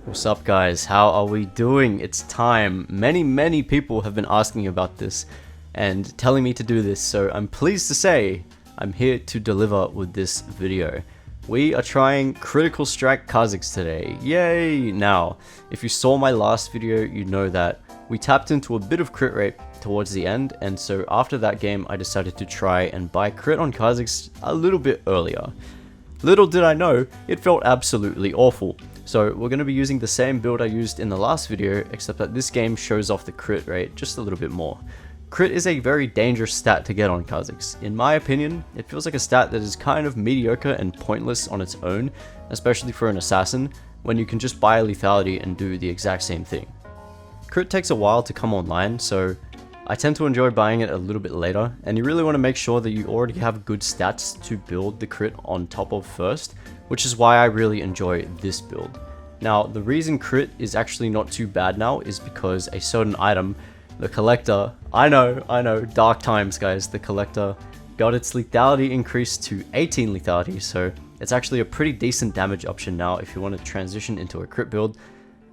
What's up guys, how are we doing? It's time. Many people have been asking about this and telling me to do this, so I'm pleased to say I'm here to deliver with this video. We are trying Critical Strike Kha'Zix today. Yay! Now, if you saw my last video, you know that we tapped into a bit of crit rate towards the end, and so after that game I decided to try and buy crit on Kha'Zix a little bit earlier. Little did I know, it felt absolutely awful. So we're going to be using the same build I used in the last video, except that this game shows off the crit rate just a little bit more. Crit is a very dangerous stat to get on Kha'Zix. In my opinion, it feels like a stat that is kind of mediocre and pointless on its own, especially for an assassin, when you can just buy a lethality and do the exact same thing. Crit takes a while to come online, so I tend to enjoy buying it a little bit later, and you really want to make sure that you already have good stats to build the crit on top of first, which is why I really enjoy this build. Now, the reason crit is actually not too bad now is because a certain item, the collector, I know, dark times guys, the collector got its lethality increased to 18 lethality, so it's actually a pretty decent damage option now if you want to transition into a crit build.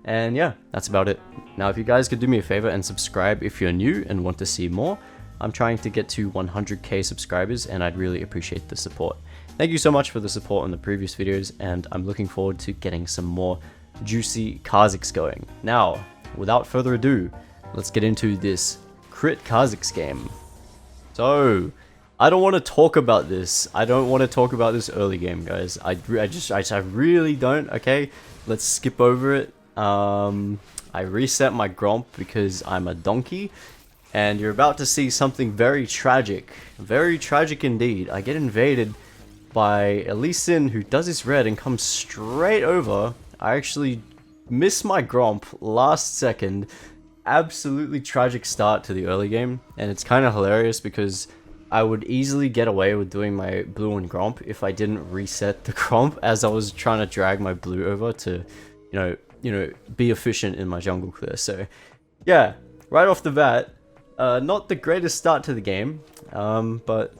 And yeah, that's about it. Now if you guys could do me a favor and subscribe if you're new and want to see more. I'm trying to get to 100k subscribers and I'd really appreciate the support. Thank you so much for the support on the previous videos, and I'm looking forward to getting some more juicy Kha'Zix going. Now, without further ado, let's get into this crit Kha'Zix game. So, I don't want to talk about this. I don't want to talk about this early game, guys. I really don't, okay? Let's skip over it. I reset my Gromp because I'm a donkey, and you're about to see something very tragic indeed. I get invaded by a Lee Sin who does his red and comes straight over. I actually miss my Gromp last second. Absolutely tragic start to the early game, and it's kind of hilarious because I would easily get away with doing my blue and Gromp if I didn't reset the Gromp as I was trying to drag my blue over to, you know, be efficient in my jungle clear. So yeah, right off the bat, not the greatest start to the game, but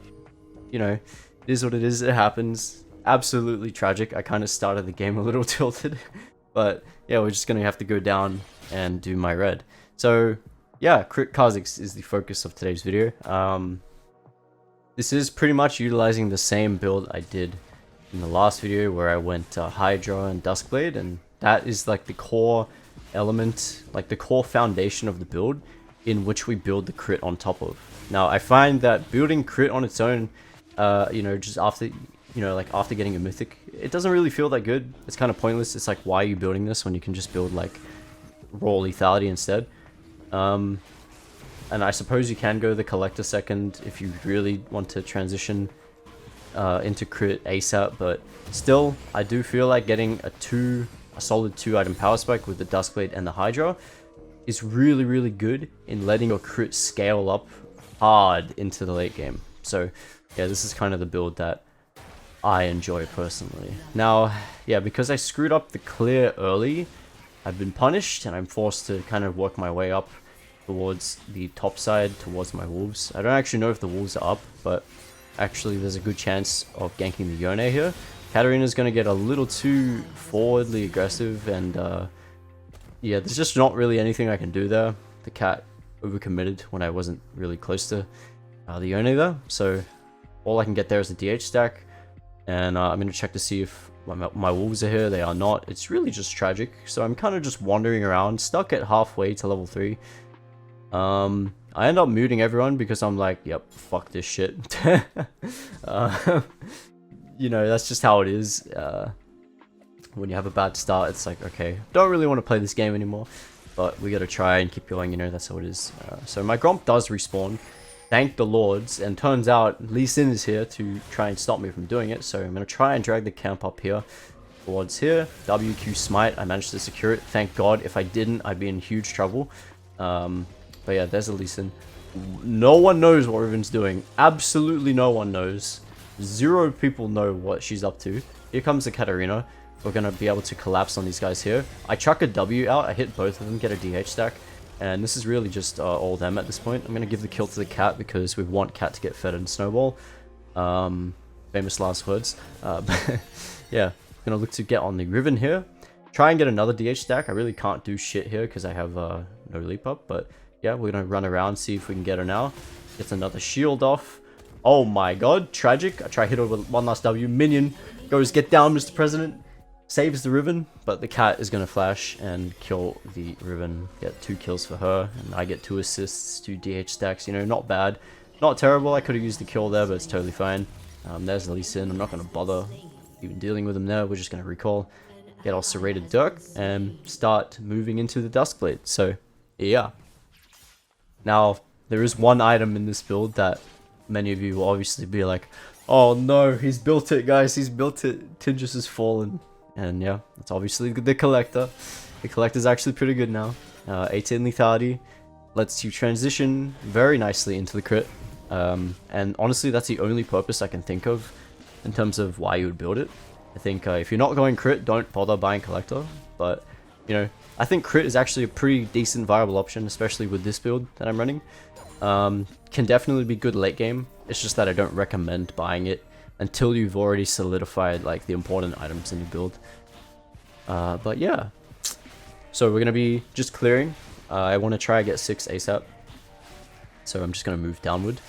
you know, it is what it is. It happens. Absolutely tragic. I kind of started the game a little tilted, but yeah, we're just gonna have to go down and do my red. So yeah, crit Kha'Zix is the focus of today's video. This is pretty much utilizing the same build I did in the last video where I went Hydra and Duskblade, and that is like the core element, like the core foundation of the build in which we build the crit on top of. Now, I find that building crit on its own, you know, just after, you know, like after getting a mythic, it doesn't really feel that good. It's kind of pointless. It's like, why are you building this when you can just build like raw lethality instead? And I suppose you can go the collector second if you really want to transition into crit ASAP, but still, I do feel like getting a solid 2 item power spike with the Duskblade and the Hydra is really good in letting your crit scale up hard into the late game. So yeah, this is kind of the build that I enjoy personally. Now, yeah, because I screwed up the clear early, I've been punished and I'm forced to kind of work my way up towards the top side, towards my wolves. I don't actually know if the wolves are up, but actually there's a good chance of ganking the Yone here. Katarina's going to get a little too forwardly aggressive, and yeah, there's just not really anything I can do there. The cat overcommitted when I wasn't really close to the Yone there, so all I can get there is a DH stack, and I'm going to check to see if my wolves are here. They are not. It's really just tragic, so I'm kind of just wandering around, stuck at halfway to level 3. I end up muting everyone because I'm like, yep, fuck this shit. You know, that's just how it is. When you have a bad start, it's like, okay, don't really want to play this game anymore, but we gotta try and keep going, you know, that's how it is. So my Gromp does respawn, thank the lords, and turns out Lee Sin is here to try and stop me from doing it, so I'm gonna try and drag the camp up here, towards here. WQ Smite, I managed to secure it, thank god. If I didn't, I'd be in huge trouble. But yeah, there's a Lee Sin. No one knows what Riven's doing, absolutely no one knows. 0 people know what she's up to. Here comes the Katarina. We're going to be able to collapse on these guys here. I chuck a W out, I hit both of them, get a DH stack. And this is really just all them at this point. I'm going to give the kill to the cat because we want cat to get fed and snowball. Famous last words. But yeah, going to look to get on the Riven here. try and get another DH stack. I really can't do shit here because I have no leap up, but yeah, we're gonna run around, see if we can get her now. Gets another shield off. Oh my god, tragic. I try hit her with one last W. Minion goes, get down, Mr. President. Saves the Riven, but the cat is gonna flash and kill the Riven. Get 2 kills for her, and I get 2 assists, 2 DH stacks. You know, not bad. Not terrible. I could have used the kill there, but it's totally fine. There's the Lee Sin. I'm not gonna bother even dealing with him there. We're just gonna recall, get our serrated Dirk, and start moving into the Duskblade. So, yeah. Now, there is one item in this build that many of you will obviously be like, oh no, he's built it, guys, he's built it. Tinjus has fallen. And yeah, it's obviously the Collector. The Collector's actually pretty good now. 18 lethality, lets you transition very nicely into the crit. And honestly, that's the only purpose I can think of in terms of why you would build it. I think if you're not going crit, don't bother buying Collector. But, you know, I think crit is actually a pretty decent viable option, especially with this build that I'm running. Can definitely be good late game. It's just that I don't recommend buying it until you've already solidified like the important items in your build. But yeah, so we're gonna be just clearing. I want to try get 6 ASAP, so I'm just gonna move downward.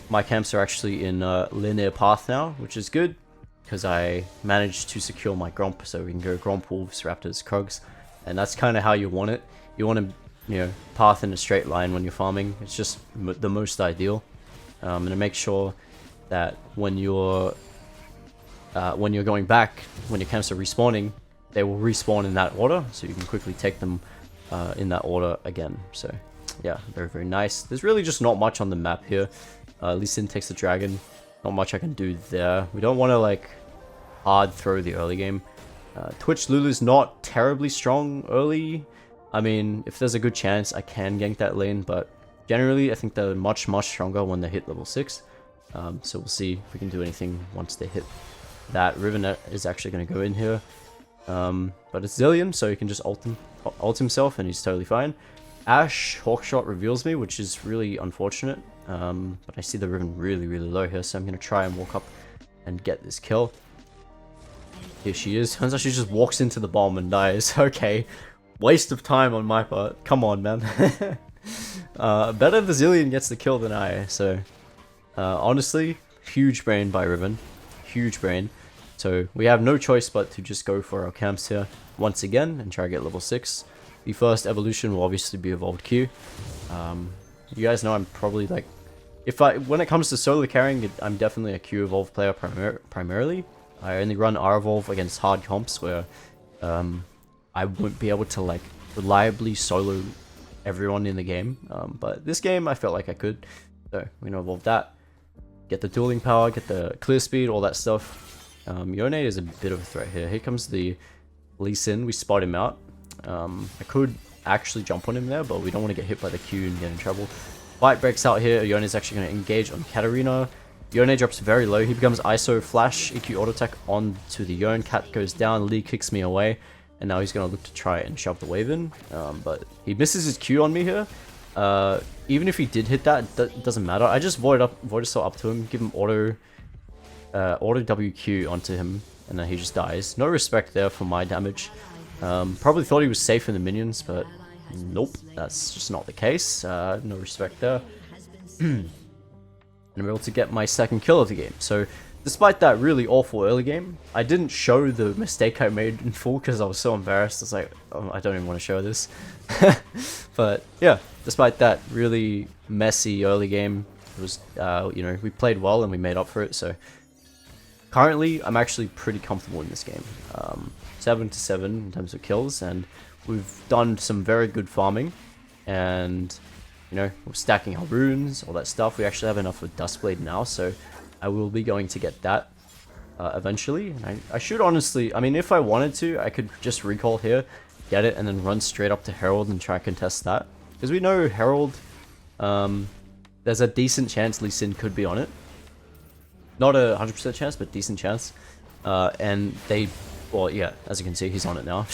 My camps are actually in linear path now, which is good because I managed to secure my Gromp, so we can go Gromp, Wolves, Raptors, Krugs, and that's kind of how you want it. You want to, you know, path in a straight line when you're farming. It's just the most ideal. And to make sure that when you're going back, when your camps are respawning, they will respawn in that order, so you can quickly take them in that order again. So yeah, very, very nice. There's really just not much on the map here. Lee Sin takes the dragon. Not much I can do there. We don't want to like hard throw the early game. Twitch Lulu's not terribly strong early. I mean, if there's a good chance, I can gank that lane, but generally, I think they're much, much stronger when they hit level 6. So we'll see if we can do anything once they hit that. Riven is actually going to go in here. But it's Zillion, so he can just ult himself, and he's totally fine. Ashe Hawkshot reveals me, which is really unfortunate. But I see the Riven really, really low here, so I'm going to try and walk up and get this kill. Here she is. Turns out she just walks into the bomb and dies. Okay. Waste of time on my part. Come on, man. Better the Zillion gets the kill than I, so honestly, huge brain by Riven. Huge brain. So we have no choice but to just go for our camps here once again and try to get level 6. The first evolution will obviously be Evolved Q. You guys know I'm probably like, when it comes to solo carrying, I'm definitely a Q Evolve player primarily. I only run R Evolve against hard comps where I won't be able to like reliably solo everyone in the game. But this game I felt like I could. So we're gonna evolve that. Get the dueling power, get the clear speed, all that stuff. Yone is a bit of a threat here. Here comes the Lee Sin. We spot him out. I could actually jump on him there, but we don't want to get hit by the Q and get in trouble. Fight breaks out here. Yone is actually going to engage on Katarina. Yone drops very low. He becomes ISO flash, EQ auto attack onto the Yone. Cat goes down. Lee kicks me away. And now he's going to look to try and shove the wave in. But he misses his Q on me here. Even if he did hit that, it doesn't matter. I just Void Assault up to him, give him auto WQ onto him, and then he just dies. No respect there for my damage. Probably thought he was safe in the minions, but nope, that's just not the case. No respect there. And I'm able to get my second kill of the game. So despite that really awful early game, I didn't show the mistake I made in full because I was so embarrassed. I was like, oh, I don't even want to show this. But yeah, despite that really messy early game, it was, you know, we played well and we made up for it. So currently, I'm actually pretty comfortable in this game. 7-7 in terms of kills, and we've done some very good farming. And you know, we're stacking our runes, all that stuff. We actually have enough with Duskblade now, so I will be going to get that eventually. And I should honestly, I mean, if I wanted to, I could just recall here, get it, and then run straight up to Herald and try and contest that. Because we know Herald, there's a decent chance Lee Sin could be on it. Not a 100% chance, but decent chance. And they, well, yeah, as you can see, he's on it now.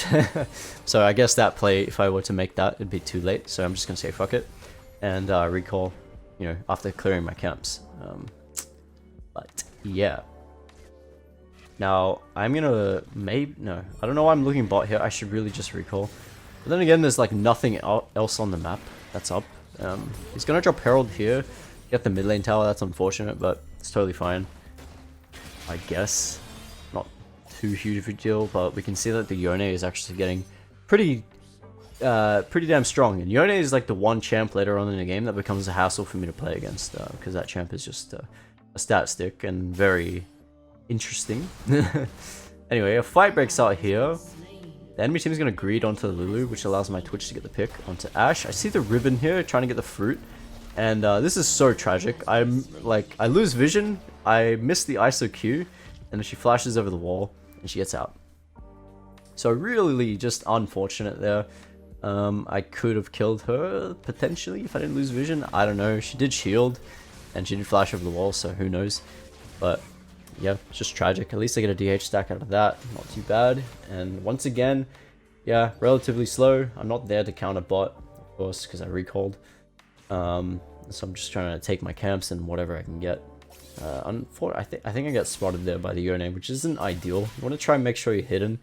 So I guess that play, if I were to make that, it'd be too late. So I'm just going to say fuck it. And recall, you know, after clearing my camps. But yeah. Now, I'm gonna... No, I don't know why I'm looking bot here. I should really just recall. But then again, there's like nothing else on the map that's up. He's gonna drop Herald here. Get the mid lane tower. That's unfortunate, but it's totally fine. I guess. Not too huge of a deal, but we can see that the Yone is actually getting pretty damn strong. And Yone is like the one champ later on in the game that becomes a hassle for me to play against, because that champ is just a stat stick and very interesting. Anyway, a fight breaks out here. The enemy team is going to greed onto the Lulu, which allows my Twitch to get the pick onto Ashe. I see the ribbon here trying to get the fruit. And this is so tragic. I lose vision, I miss the ISO Q, and then she flashes over the wall, and she gets out. So really just unfortunate there. I could have killed her, potentially, if I didn't lose vision. I don't know. She did shield, and she did flash over the wall, so who knows. But yeah, it's just tragic. At least I get a DH stack out of that. Not too bad. And once again, yeah, relatively slow. I'm not there to counter bot, of course, because I recalled. So I'm just trying to take my camps and whatever I can get. I think I got spotted there by the Yone, which isn't ideal. You want to try and make sure you're hidden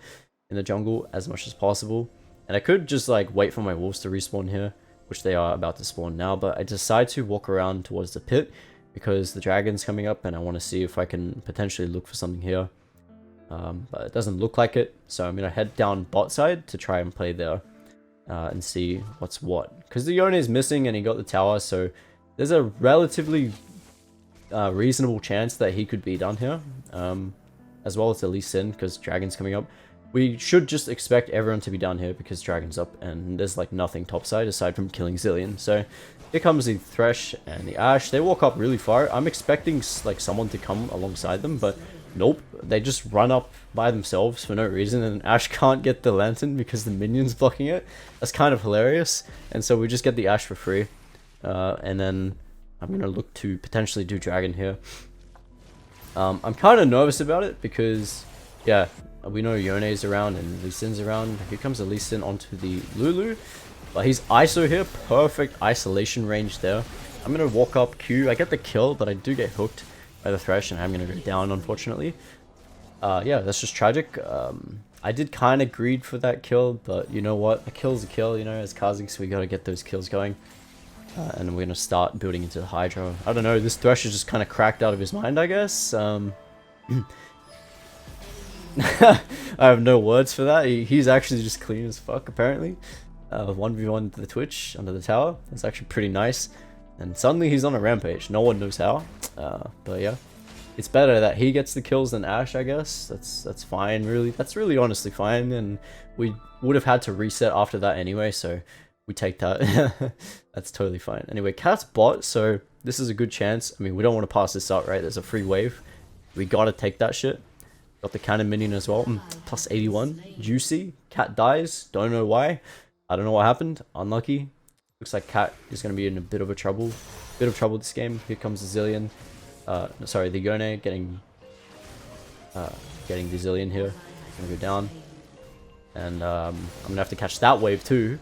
in the jungle as much as possible. And I could just like wait for my wolves to respawn here, which they are about to spawn now, but I decide to walk around towards the pit because the dragon's coming up and I want to see if I can potentially look for something here. But it doesn't look like it, so I'm going to head down bot side to try and play there and see what's what. Because the Yone is missing and he got the tower, so there's a relatively reasonable chance that he could be done here, as well as the Lee Sin, because dragon's coming up. We should just expect everyone to be down here because dragon's up and there's like nothing topside aside from killing Zilean. So here comes the Thresh and the Ashe. They walk up really far. I'm expecting like someone to come alongside them, but nope. They just run up by themselves for no reason, and Ashe can't get the lantern because the minion's blocking it. That's kind of hilarious. And so we just get the Ashe for free. And then I'm going to look to potentially do dragon here. I'm kind of nervous about it because, yeah, we know Yone's around and Lee Sin's around. Here comes a Lee Sin onto the Lulu. But he's ISO here. Perfect isolation range there. I'm going to walk up Q. I get the kill, but I do get hooked by the Thresh, and I'm going to go down, unfortunately. Yeah, that's just tragic. I did kind of greed for that kill, but you know what? A kill's a kill, you know, as Kha'Zix, we got to get those kills going. And we're going to start building into the Hydra. I don't know, this Thresh is just kind of cracked out of his mind, I guess. I have no words for that. He's actually just clean as fuck, apparently. 1v1 to the Twitch under the tower. That's actually pretty nice. And suddenly he's on a rampage. No one knows how. But yeah. It's better that he gets the kills than Ashe, I guess. That's fine, really. That's really honestly fine. And we would have had to reset after that anyway, so we take that. That's totally fine. Anyway, Cat's bot, so this is a good chance. I mean, we don't want to pass this up, right? There's a free wave. We gotta take that shit. Got the cannon minion as well. Plus 81. Juicy. Cat dies. Don't know why. I don't know what happened. Unlucky. Looks like Cat is going to be in a bit of trouble this game. Here comes the Zilean. Sorry, the Yone getting the Zilean here. Gonna go down. And I'm going to have to catch that wave too.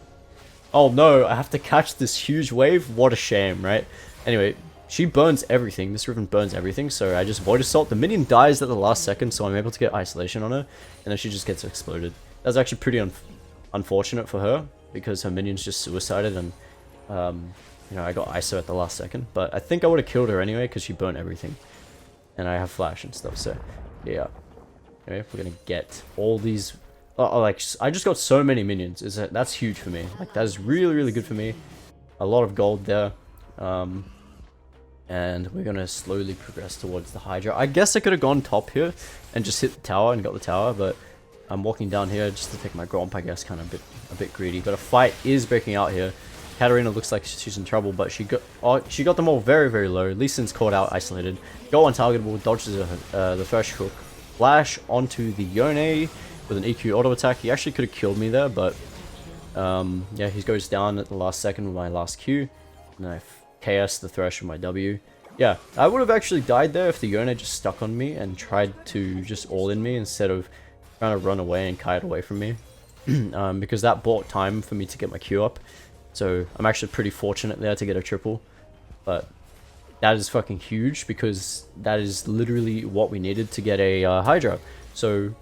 Oh no, I have to catch this huge wave? What a shame, right? Anyway, she burns everything. This Riven burns everything, so I just Void Assault. The minion dies at the last second, so I'm able to get isolation on her, and then she just gets exploded. That's actually pretty unfortunate for her, because her minions just suicided, and you know, I got ISO at the last second. But I think I would have killed her anyway, because she burnt everything. And I have flash and stuff, so yeah. Anyway, we're gonna get all these... like, I just got so many minions. That's huge for me. Like, that is really, really good for me. A lot of gold there. And we're gonna slowly progress towards the Hydra. I guess I could have gone top here and just hit the tower and got the tower, but I'm walking down here just to take my Gromp, I guess, kind of a bit greedy. But a fight is breaking out here. Katarina looks like she's in trouble, but she got them all very, very low. Lee Sin's caught out, isolated. Go untargetable, dodges the Thresh hook. Flash onto the Yone with an EQ auto attack. He actually could have killed me there, but yeah, he goes down at the last second with my last Q. And I KS the Thresh with my W. Yeah, I would have actually died there if the Yone just stuck on me and tried to just all-in me instead of trying to run away and kite away from me. Because that bought time for me to get my Q up. So I'm actually pretty fortunate there to get a triple. But that is fucking huge because that is literally what we needed to get a Hydra. So,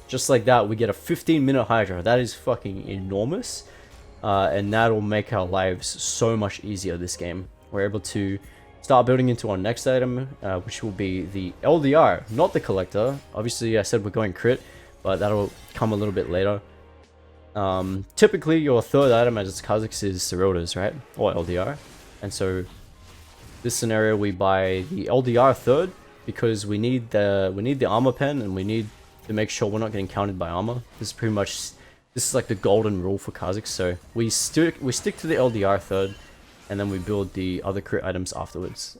just like that, we get a 15-minute Hydra. That is fucking enormous. And that'll make our lives so much easier this game. We're able to start building into our next item, which will be the LDR, not the collector. Obviously, I said we're going crit, but that'll come a little bit later. Typically, your third item as Kha'Zix is Serotas, right? Or LDR. And so, this scenario, we buy the LDR third because we need the armor pen, and we need to make sure we're not getting countered by armor. This is like the golden rule for Kha'Zix. So we stick to the LDR third, and then we build the other crit items afterwards.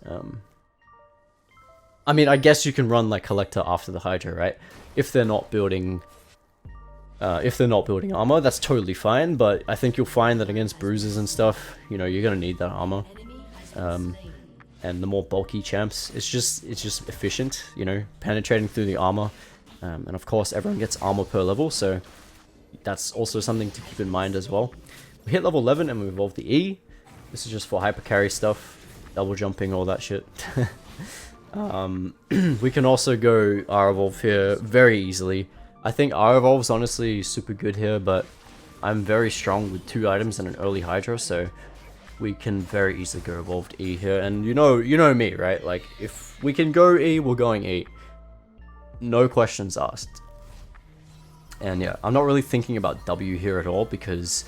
I mean, I guess you can run like collector after the Hydra, right? If they're not building armor, that's totally fine. But I think you'll find that against bruises and stuff, you know, you're gonna need that armor. And the more bulky champs, it's just efficient, you know, penetrating through the armor. And of course, everyone gets armor per level, so that's also something to keep in mind as well. We hit level 11 and we evolve the E. This is just for hyper carry stuff, double jumping, all that shit. We can also go R evolve here very easily. I think R evolve's honestly super good here, but I'm very strong with 2 items and an early Hydra, so we can very easily go evolved E here. And you know me, right? Like, if we can go E, we're going E. No questions asked. And yeah, I'm not really thinking about W here at all because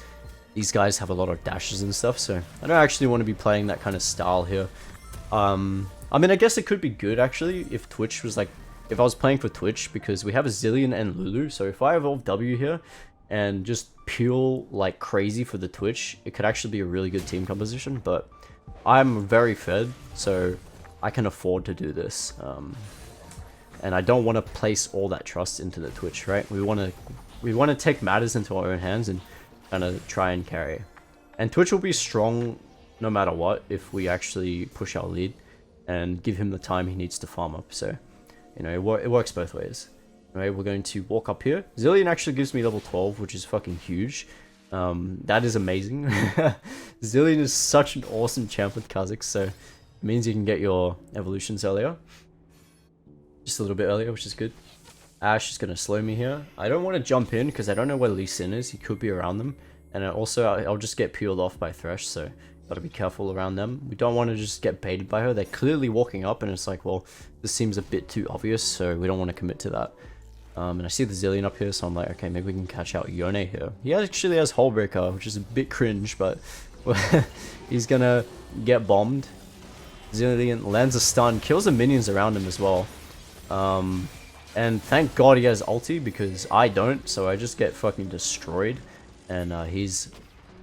these guys have a lot of dashes and stuff, so I don't actually want to be playing that kind of style here. I mean, I guess it could be good actually if Twitch was like, if I was playing for Twitch, because we have a Zillion and Lulu, so if I evolve W here and just peel like crazy for the Twitch, it could actually be a really good team composition, but I'm very fed, so I can afford to do this. And I don't want to place all that trust into the Twitch, right? We want to take matters into our own hands and kind of try and carry. And Twitch will be strong no matter what if we actually push our lead and give him the time he needs to farm up. So, you know, it works both ways. Anyway, we're going to walk up here. Zillion actually gives me level 12, which is fucking huge. That is amazing. Zillion is such an awesome champ with Kha'Zix, so it means you can get your evolutions earlier. Just a little bit earlier, which is good. Ash is going to slow me here. I don't want to jump in because I don't know where Lee Sin is. He could be around them. And also, I'll just get peeled off by Thresh, so gotta be careful around them. We don't want to just get baited by her. They're clearly walking up, and it's like, well, this seems a bit too obvious, so we don't want to commit to that. And I see the Zillion up here, so I'm like, okay, maybe we can catch out Yone here. He actually has Hullbreaker, which is a bit cringe, but he's gonna get bombed. Zillion lands a stun, kills the minions around him as well. And thank God he has ulti, because I don't, so I just get fucking destroyed. And he's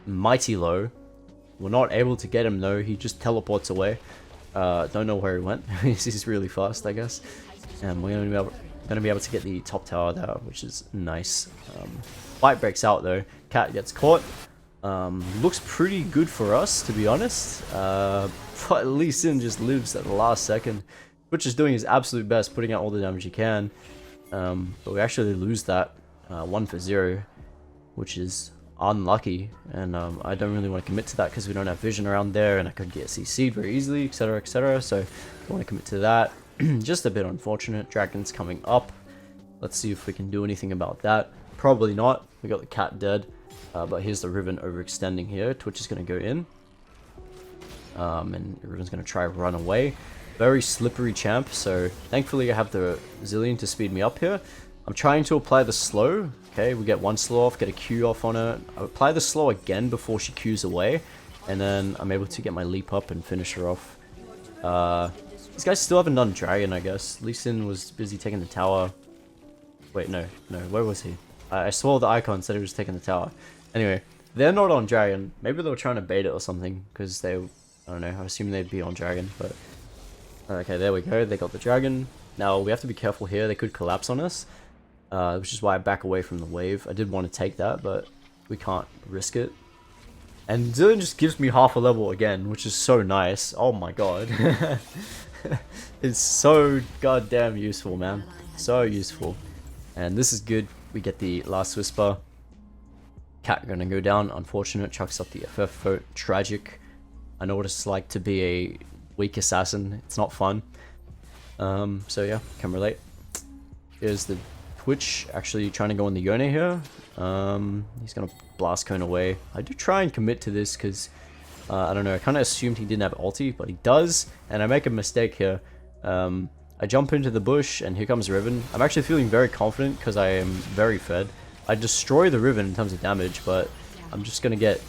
mighty low. We're not able to get him though, he just teleports away. Don't know where he went. He's really fast, I guess. And we're gonna be able to get the top tower there, which is nice. Fight breaks out though. Cat gets caught. Looks pretty good for us, to be honest. But Lee Sin just lives at the last second, which is doing his absolute best, putting out all the damage he can. But we actually lose that 1-0, which is unlucky, and I don't really want to commit to that because we don't have vision around there, and I could get CC'd very easily, etc, so I don't want to commit to that. Just a bit unfortunate. Dragon's coming up. Let's see if we can do anything about that. Probably not. We got the cat dead, but here's the Riven overextending here. Twitch is going to go in, and Riven's going to try to run away. Very slippery champ, so thankfully I have the Zillion to speed me up here. I'm trying to apply the slow. Okay, we get one slow off, get a Q off on her. I apply the slow again before she Qs away, and then I'm able to get my leap up and finish her off. These guys still haven't done dragon, I guess. Lee Sin was busy taking the tower. Wait, no, where was he? I saw the icon said he was taking the tower. Anyway, they're not on dragon. Maybe they were trying to bait it or something, because they, I don't know, I assume they'd be on dragon, but... Okay, there we go, they got the dragon. Now, we have to be careful here, they could collapse on us. Which is why I back away from the wave. I did want to take that, but we can't risk it. And Zillion just gives me half a level again, which is so nice. Oh my god. It's so goddamn useful, man. So useful. And this is good. We get the last whisper. Cat gonna go down. Unfortunate. Chucks up the FF vote. Tragic. I know what it's like to be a weak assassin. It's not fun. So yeah, can relate. is the Twitch actually trying to go on the Yone here. He's gonna blast cone away. I do try and commit to this because I don't know, I kind of assumed he didn't have ulti, but he does, and I make a mistake here. I jump into the bush, and here comes Riven. I'm actually feeling very confident because I am very fed. I destroy the Riven in terms of damage, but I'm just gonna get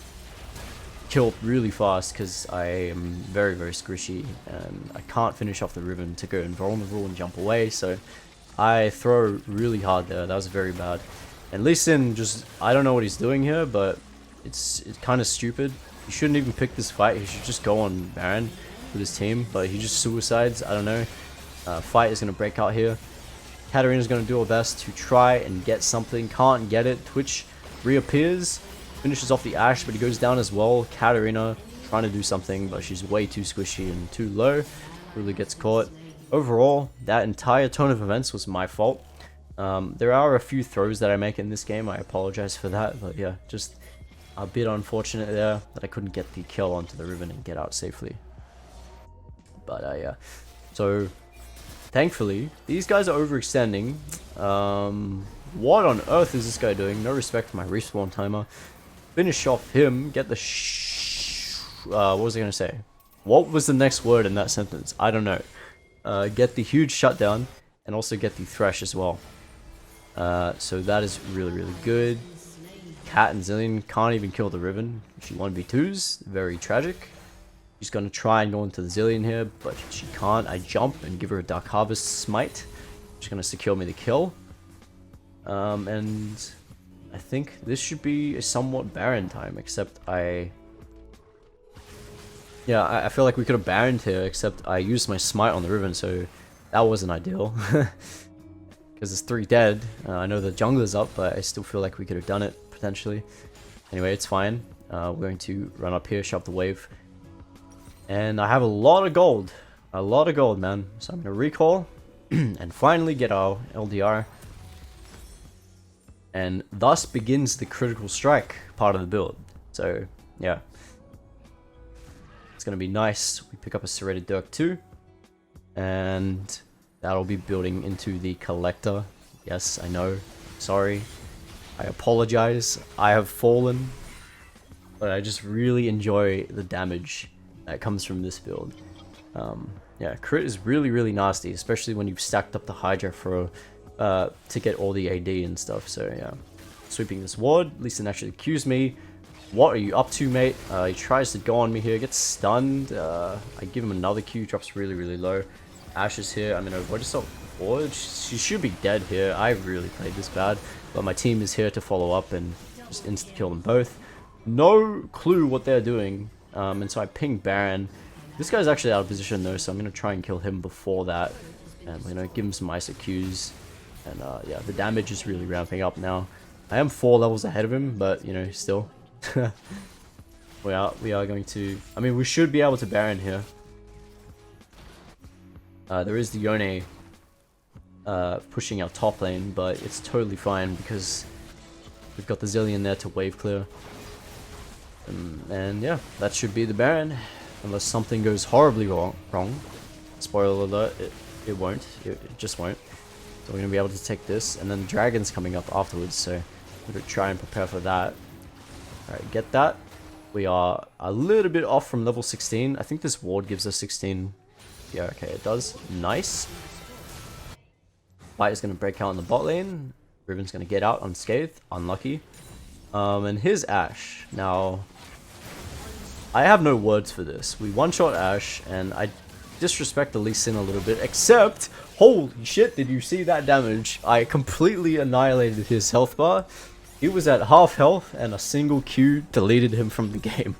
killed really fast because I am very, very squishy, and I can't finish off the Riven to go invulnerable and jump away, so I throw really hard there. That was very bad. And Lee Sin just, I don't know what he's doing here, but it's kind of stupid. He shouldn't even pick this fight. He should just go on Baron with his team, but he just suicides. I don't know. Fight is going to break out here. Katarina's going to do her best to try and get something. Can't get it. Twitch reappears, finishes off the Ashe, but he goes down as well. Katarina trying to do something, but she's way too squishy and too low. Really gets caught. Overall, that entire turn of events was my fault. There are a few throws that I make in this game. I apologize for that, but yeah, just a bit unfortunate there that I couldn't get the kill onto the Riven and get out safely. But yeah, so thankfully these guys are overextending. What on earth is this guy doing? No respect for my respawn timer. Finish off him, get the what was I gonna say? What was the next word in that sentence? I don't know. Get the huge shutdown and also get the thresh as well. So that is really, really good. Cat and Zillion can't even kill the Riven. She 1v2s, very tragic. She's gonna try and go into the Zillion here, but she can't. I jump and give her a Dark Harvest smite. She's gonna secure me the kill. And I think this should be a somewhat Baron time, except I feel like we could have Baroned here, except I used my smite on the Riven, so that wasn't ideal. Because it's 3 dead. I know the jungler's up, but I still feel like we could have done it, potentially. Anyway, it's fine. We're going to run up here, shove the wave. And I have a lot of gold. A lot of gold, man. So I'm going to recall and finally get our LDR. And thus begins the critical strike part of the build. So, yeah. It's going to be nice. We pick up a serrated Dirk too. And that'll be building into the collector. Yes, I know. Sorry. I apologize. I have fallen. But I just really enjoy the damage that comes from this build. Yeah, crit is really, really nasty, especially when you've stacked up the Hydra for to get all the AD and stuff. So yeah, sweeping this ward. Lee Sin actually accused me. What are you up to, mate? He tries to go on me here, gets stunned. I give him another Q, drops really, really low. Ashe is here. I'm gonna avoid yourself forward. She should be dead here. I really played this bad, but my team is here to follow up and just insta kill them both. No clue what they're doing, and so I ping Baron. This guy's actually out of position though, so I'm gonna try and kill him before that, and we're gonna give him some ISOQs. And yeah, the damage is really ramping up now. I am 4 levels ahead of him, but you know, still. we are going to, I mean, we should be able to Baron here. There is the Yone pushing our top lane, but it's totally fine because we've got the Zillion there to wave clear. And yeah, that should be the Baron, unless something goes horribly wrong. Spoiler alert, it won't, it just won't. So we're going to be able to take this, and then the dragon's coming up afterwards, so we're going to try and prepare for that. Alright, get that. We are a little bit off from level 16. I think this ward gives us 16. Yeah, okay, it does. Nice. Fight is going to break out in the bot lane. Riven's going to get out unscathed. Unlucky. And here's Ashe. Now, I have no words for this. We one-shot Ashe, and I disrespect the Lee Sin a little bit, except, holy shit, did you see that damage? I completely annihilated his health bar. He was at half health, and a single Q deleted him from the game.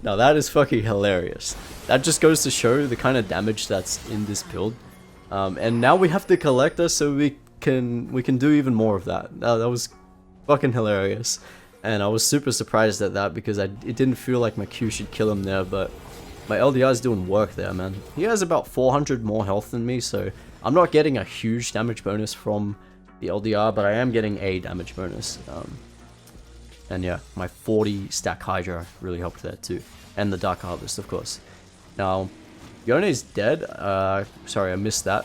Now that is fucking hilarious. That just goes to show the kind of damage that's in this build. And now we have the collector, so we can do even more of that. That was fucking hilarious. And I was super surprised at that because it didn't feel like my Q should kill him there, but my LDR is doing work there, man. He has about 400 more health than me, so I'm not getting a huge damage bonus from the LDR, but I am getting a damage bonus. And yeah, my 40 stack Hydra really helped there too. And the Dark Harvest, of course. Now, Yone is dead. Sorry, I missed that.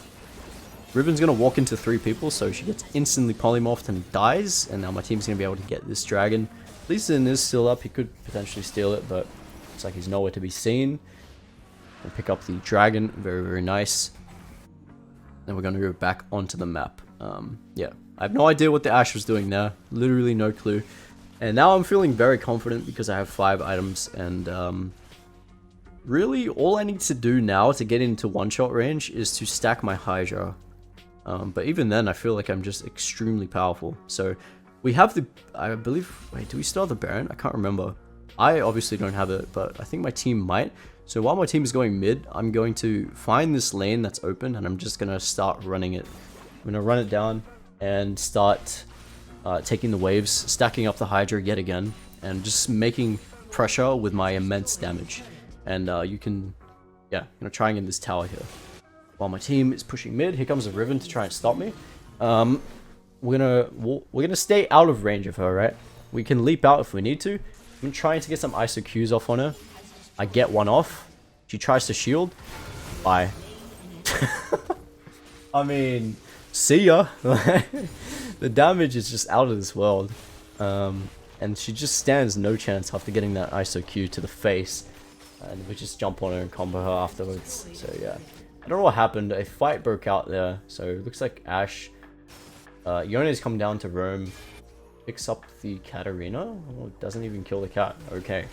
Riven's gonna walk into 3 people, so she gets instantly polymorphed and dies, and now my team's gonna be able to get this dragon. Lee Sin is still up, he could potentially steal it, but it's like he's nowhere to be seen. We'll pick up the dragon, very, very nice. Then we're gonna go back onto the map. Yeah, I have no idea what the Ashe was doing there, literally no clue. And now I'm feeling very confident because I have 5 items, and really all I need to do now to get into one-shot range is to stack my Hydra. But even then, I feel like I'm just extremely powerful. So we have the, I believe, wait, do we still have the Baron? I can't remember. I obviously don't have it, but I think my team might. So while my team is going mid, I'm going to find this lane that's open, and I'm just going to start running it. I'm going to run it down and start taking the waves, stacking up the Hydra yet again, and just making pressure with my immense damage. And you can, yeah, I'm going to try and get this tower here. While my team is pushing mid, here comes a Riven to try and stop me. We're gonna stay out of range of her, right? We can leap out if we need to. I'm trying to get some ISO Qs off on her. I get one off. She tries to shield. Bye. I mean, see ya. The damage is just out of this world. And she just stands no chance after getting that ISO Q to the face. And we just jump on her and combo her afterwards. So yeah. I don't know what happened. A fight broke out there. So it looks like Ashe. Yone's come down to roam. Picks up the Katarina. Oh, doesn't even kill the cat. Okay.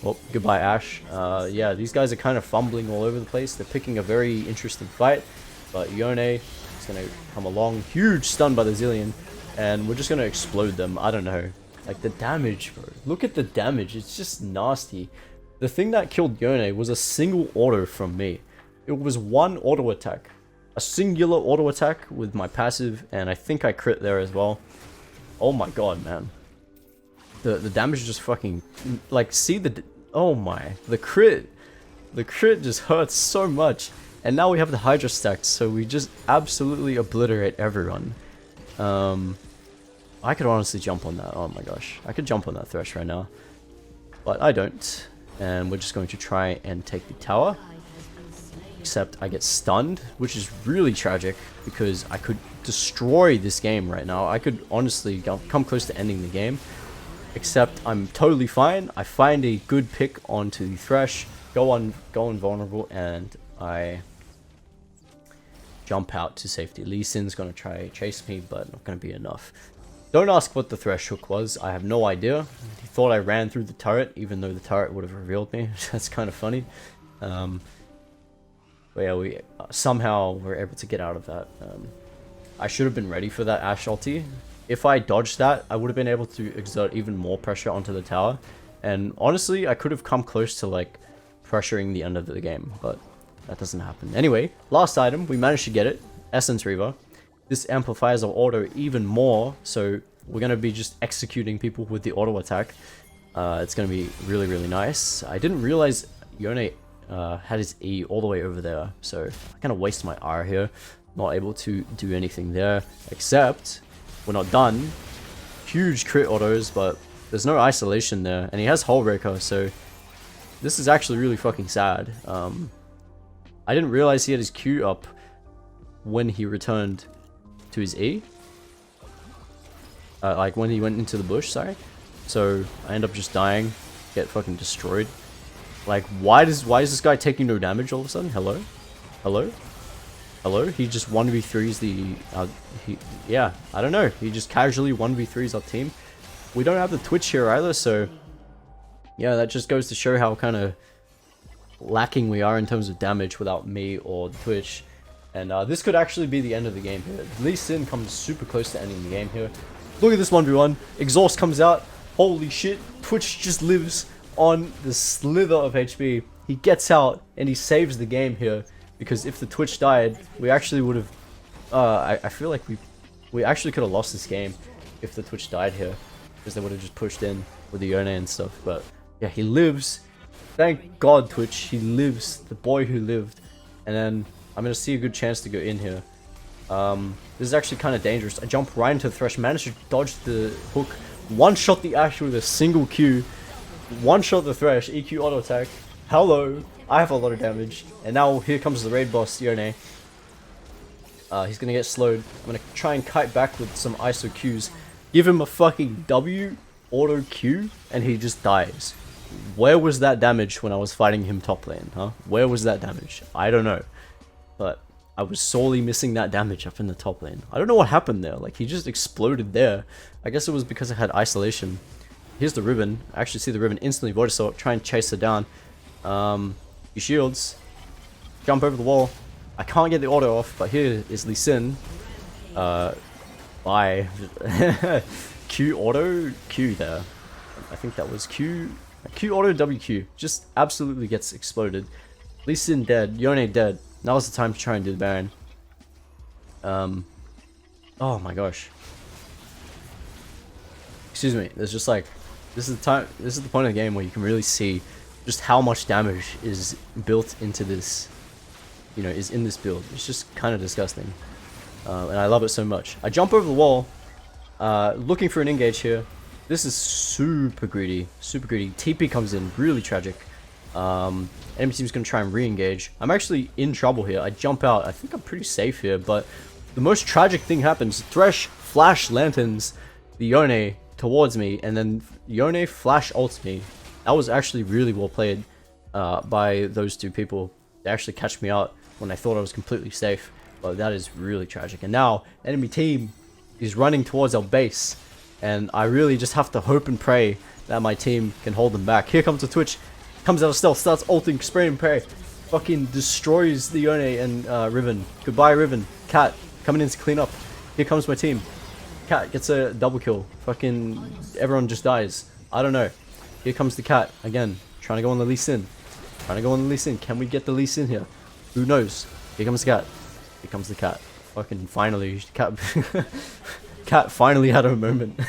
Well, goodbye, Ashe. Yeah, these guys are kind of fumbling all over the place. They're picking a very interesting fight. But Yone is going to come along. Huge stun by the Zillion. And we're just going to explode them. I don't know. Like, the damage, bro. Look at the damage. It's just nasty. The thing that killed Yone was a single auto from me. It was one auto attack. A singular auto attack with my passive. And I think I crit there as well. Oh my god, man. The damage just fucking... Like, see the... Oh my. The crit. The crit just hurts so much. And now we have the Hydra stacked. So we just absolutely obliterate everyone. I could honestly jump on that. Oh my gosh. I could jump on that Thresh right now. But I don't. And we're just going to try and take the tower. Except I get stunned, which is really tragic because I could destroy this game right now. I could honestly come close to ending the game. Except I'm totally fine. I find a good pick onto the Thresh, go invulnerable, and I jump out to safety. Lee Sin's gonna try chase me, but not gonna be enough. Don't ask what the Thresh hook was. I have no idea. He thought I ran through the turret, even though the turret would have revealed me. That's kind of funny. But yeah, we somehow were able to get out of that. I should have been ready for that Ashe ulti. If I dodged that, I would have been able to exert even more pressure onto the tower. And honestly, I could have come close to like pressuring the end of the game, but that doesn't happen. Anyway, last item, we managed to get it. Essence Reaver. This amplifies our auto even more, so we're going to be just executing people with the auto attack. It's going to be really, really nice. I didn't realize Yone had his E all the way over there, so I kind of waste my R here. Not able to do anything there, except we're not done. Huge crit autos, but there's no isolation there, and he has Hull Breaker, so this is actually really fucking sad. I didn't realize he had his Q up when he returned to his E. Like when he went into the bush, sorry. So I end up just dying, get fucking destroyed. Like, why is this guy taking no damage all of a sudden? Hello? Hello? Hello? He just 1v3s the... yeah, I don't know. He just casually 1v3s our team. We don't have the Twitch here either, so... Yeah, that just goes to show how kind of lacking we are in terms of damage without me or the Twitch. And this could actually be the end of the game here. Lee Sin comes super close to ending the game here. Look at this 1v1. Exhaust comes out. Holy shit. Twitch just lives on the slither of HP. He gets out and he saves the game here, because if the Twitch died, we actually would have I feel like we actually could have lost this game if the Twitch died here, because they would have just pushed in with the Yone and stuff. But yeah, he lives. Thank God, Twitch, he lives. The boy who lived. And then I'm gonna see a good chance to go in here. This is actually kind of dangerous. I jump right into the Thresh, managed to dodge the hook, one-shot the Ashe with a single Q, one-shot the Thresh, EQ auto attack. Hello, I have a lot of damage. And now here comes the raid boss, Yone. He's gonna get slowed. I'm gonna try and kite back with some ISO Qs. Give him a fucking W auto Q, and he just dies. Where was that damage when I was fighting him top lane, huh? Where was that damage? I don't know. But I was sorely missing that damage up in the top lane. I don't know what happened there. Like, he just exploded there. I guess it was because I had isolation. Here's the Riven. I actually see the Riven instantly Void Assault. Try and chase her down. He shields. Jump over the wall. I can't get the auto off, but here is Lee Sin. Bye. Q auto Q there. I think that was Q auto WQ. Just absolutely gets exploded. Lee Sin dead. Yone dead. Now is the time to try and do the Baron. Oh my gosh. Excuse me. There's just like, this is the time. This is the point of the game where you can really see just how much damage is built into this. You know, is in this build. It's just kind of disgusting. And I love it so much. I jump over the wall, looking for an engage here. This is super greedy. Super greedy. TP comes in, really tragic. Enemy team's gonna try and re-engage. I'm actually in trouble here. I jump out. I think I'm pretty safe here, but the most tragic thing happens. Thresh flash lanterns the Yone towards me, and then Yone flash ults me. That was actually really well played by those two people. They actually catch me out when I thought I was completely safe. But that is really tragic. And now, enemy team is running towards our base. And I really just have to hope and pray that my team can hold them back. Here comes the Twitch. Comes out of stealth, starts ulting, spray and pray. Fucking destroys the Yone and Riven. Goodbye, Riven. Cat, coming in to clean up. Here comes my team. Cat gets a double kill. Fucking everyone just dies. I don't know. Here comes the Cat again. Trying to go on the Lee Sin. Trying to go on the Lee Sin. Can we get the Lee Sin here? Who knows? Here comes the Cat. Here comes the Cat. Fucking finally, Cat finally had a moment.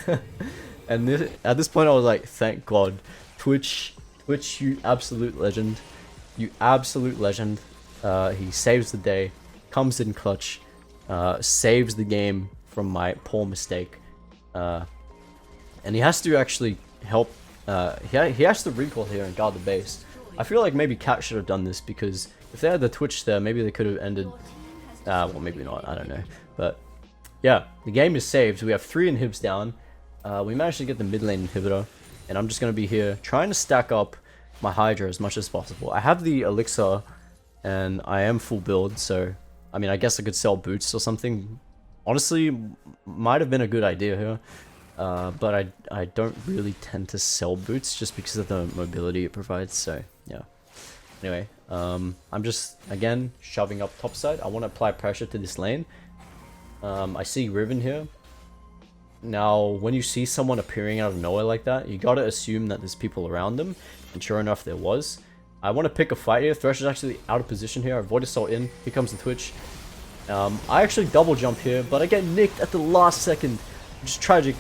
And at this point I was like, thank God. Twitch, you absolute legend. You absolute legend. He saves the day, comes in clutch, saves the game from my poor mistake. And he has to actually help, he has to recall here and guard the base. I feel like maybe Cat should have done this, because if they had the Twitch there, maybe they could have ended. Well, maybe not, I don't know. But yeah, the game is saved. We have 3 inhibs down. We managed to get the mid lane inhibitor, and I'm just going to be here trying to stack up my Hydra as much as possible. I have the elixir, and I am full build, so I mean, I guess I could sell boots or something. Honestly, might have been a good idea here, but I don't really tend to sell boots just because of the mobility it provides, so yeah. Anyway, I'm just, again, shoving up topside. I want to apply pressure to this lane. I see Riven here. Now, when you see someone appearing out of nowhere like that, you gotta assume that there's people around them, and sure enough, there was. I want to pick a fight here. Thresh is actually out of position here. I Void Assault in. Here comes the Twitch. I actually double jump here, but I get nicked at the last second. Which is tragic.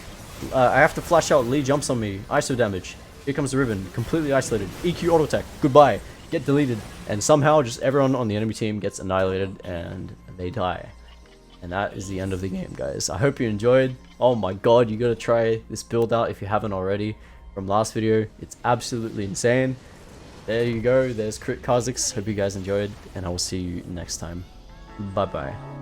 I have to flash out. Lee jumps on me. ISO damage. Here comes the Riven. Completely isolated. EQ auto attack. Goodbye. Get deleted. And somehow just everyone on the enemy team gets annihilated and they die. And that is the end of the game, guys. I hope you enjoyed. Oh my god, you gotta try this build out if you haven't already from last video. It's absolutely insane. There you go. There's Strike Kha'Zix. Hope you guys enjoyed, and I will see you next time. Bye bye.